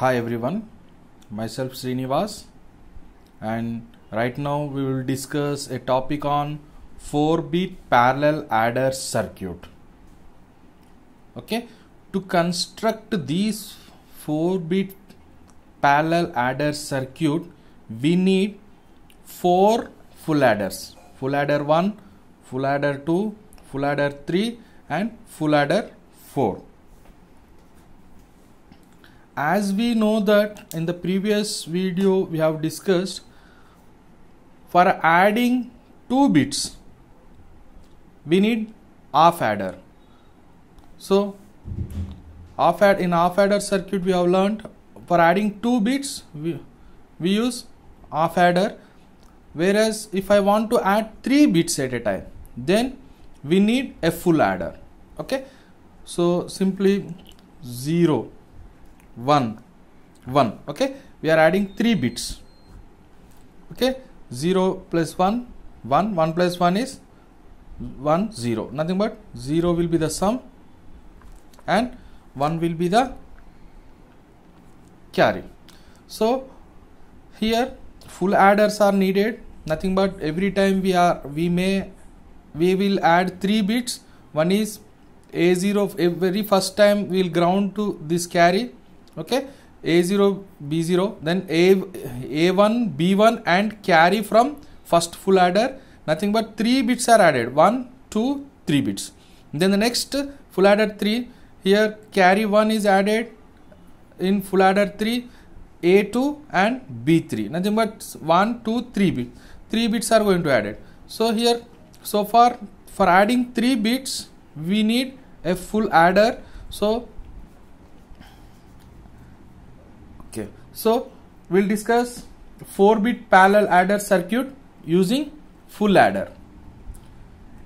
Hi everyone, myself Srinivas, and right now we will discuss a topic on 4-bit parallel adder circuit. Okay, to construct these 4-bit parallel adder circuit, we need 4 full adders: full adder 1, full adder 2, full adder 3 and full adder 4. As we know that in the previous video we have discussed, for adding 2 bits we need half adder. So in half adder circuit we have learned for adding 2 bits we use half adder, whereas if I want to add 3 bits at a time, then we need a full adder. Okay, so simply 0 1 1. Okay, we are adding 3 bits. Okay, 0 plus 1 1, 1 plus 1 is 1, 0, nothing but 0 will be the sum and 1 will be the carry. So here full adders are needed, nothing but every time we will add 3 bits. One is A0, very first time we will ground to this carry. Okay, A0 B0, then A1 B1 and carry from first full adder, nothing but 3 bits are added, 1 2 3 bits. Then the next full adder 3, here carry 1 is added in full adder 3, A2 and B3, nothing but 1 2 3 bits, 3 bits are going to add it. So here so far for adding 3 bits we need a full adder. So we'll discuss 4-bit parallel adder circuit using full adder.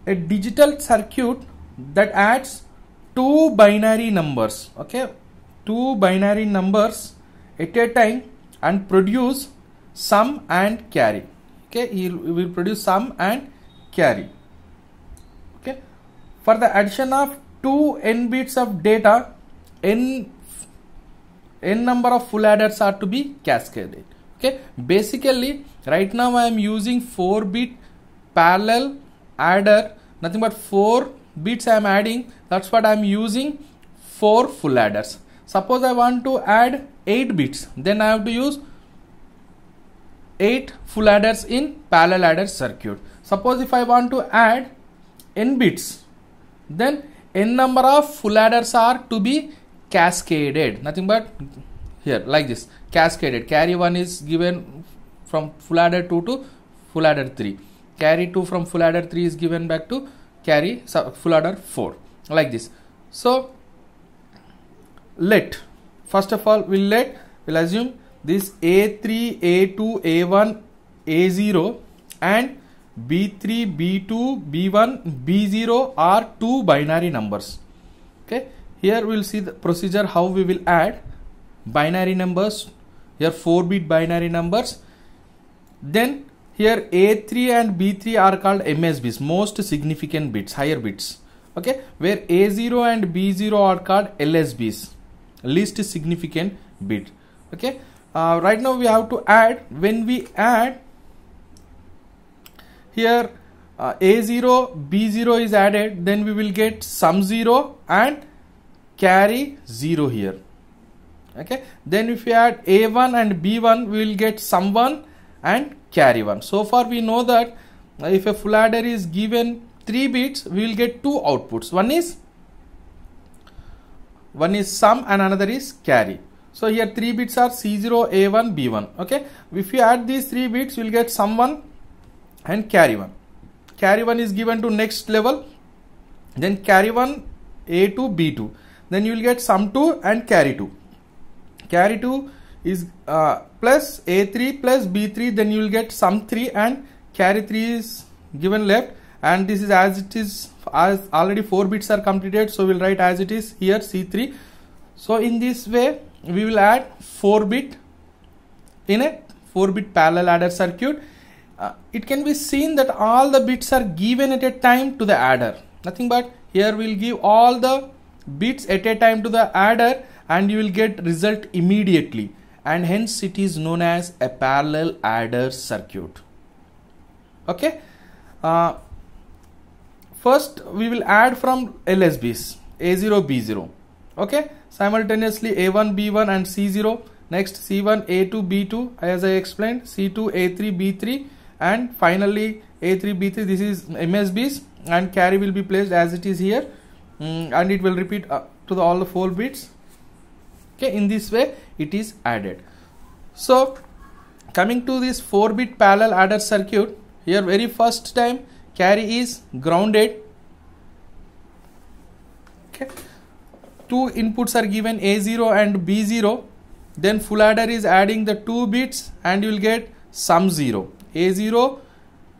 A digital circuit that adds 2 binary numbers, okay, 2 binary numbers at a time and produce sum and carry. Okay, he will produce sum and carry. Okay, for the addition of 2 n bits of data, n number of full adders are to be cascaded. Okay, basically right now I am using 4-bit parallel adder, nothing but 4 bits I am adding, that's what I am using 4 full adders. Suppose I want to add 8 bits, then I have to use 8 full adders in parallel adder circuit. Suppose if I want to add n bits, then n number of full adders are to be cascaded, nothing but here like this, cascaded. Carry 1 is given from full adder 2 to full adder 3, carry 2 from full adder 3 is given back to carry full adder 4, like this. So first of all we'll assume this A3 A2 A1 A0 and B3 B2 B1 B0 are 2 binary numbers. Okay, here we'll see the procedure how we will add binary numbers. Here 4-bit binary numbers. Then here A3 and B3 are called MSBs, most significant bits, higher bits. Okay, where A0 and B0 are called LSBs, least significant bit. Okay, right now we have to add. When we add here A0 B0 is added, then we will get sum 0 and carry 0 here. Okay, then if we add A1 and B1 we will get sum 1 and carry 1. So far we know that if a full adder is given 3 bits we will get 2 outputs, one is sum and another is carry. So here 3 bits are C0 A1 B1. Okay, if you add these 3 bits we will get sum 1 and carry 1. Carry 1 is given to next level, then carry 1 A2 B2, then you will get sum 2 and carry 2. Carry 2 is plus A3 plus B3, then you will get sum 3 and carry 3 is given left, and this is as it is, as already 4 bits are completed, so we will write as it is here C3. So in this way we will add 4-bit in a 4-bit parallel adder circuit. It can be seen that all the bits are given at a time to the adder, nothing but here we will give all the bits at a time to the adder, and you will get result immediately, and hence it is known as a parallel adder circuit. Okay. First we will add from LSBs A0 B0. Okay, simultaneously A1 B1 and C0. Next C1 A2 B2 as I explained, C2 A3 B3, and finally A3 B3. This is MSBs, and carry will be placed as it is here, and it will repeat to all the 4 bits. Okay, in this way it is added. So coming to this 4-bit parallel adder circuit, here very first time carry is grounded. Okay, 2 inputs are given A0 and B0. Then full adder is adding the 2 bits and you will get sum 0. A0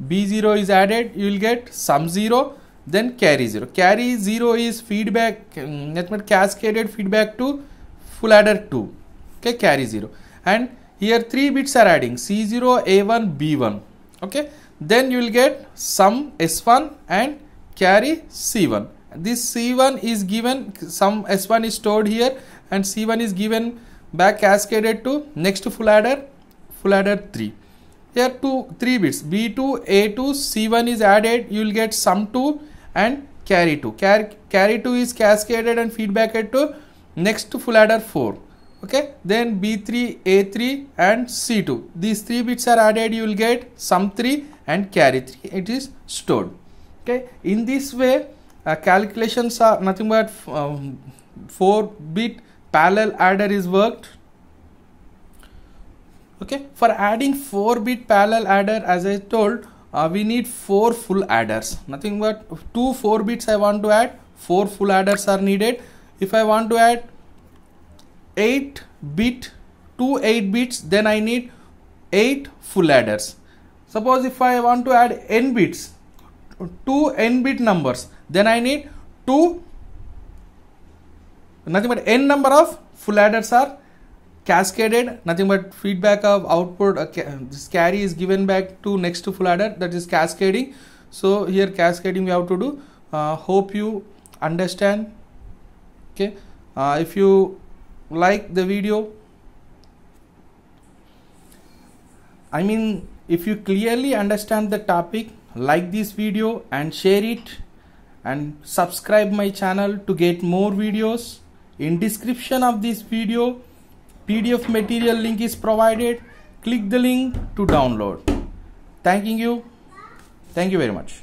B0 is added, you will get sum 0, then carry 0. Carry 0 is feedback, that means cascaded feedback to full adder 2. Okay, carry 0. And here 3 bits are adding C0 A1 B1. Okay, then you will get sum S1 and carry C1. This C1 is given, sum S1 is stored here, and C1 is given back cascaded to next full adder 3. Here 3 bits B2 A2 C1 is added, you will get sum 2 and carry 2. Carry 2 is cascaded and feedbacked to next full adder 4. Okay, then B3 A3 and C2, these 3 bits are added, you will get sum 3 and carry 3. It is stored. Okay, in this way calculations are nothing but 4-bit parallel adder is worked. Okay, for adding 4-bit parallel adder, as I told, we need 4 full adders. Nothing but 2 4 bits I want to add, 4 full adders are needed. If I want to add 8 bit, 2 8 bits, then I need 8 full adders. Suppose if I want to add n bits, 2 n bit numbers, then I need 2, nothing but n number of full adders are cascaded, nothing but feedback of output, this carry is given back to next to full adder, that is cascading. So here cascading we have to do. Hope you understand. Okay, if you like the video, I mean if you clearly understand the topic, like this video and share it, and subscribe my channel to get more videos. In description of this video PDF material link is provided. Click the link to download. Thank you very much.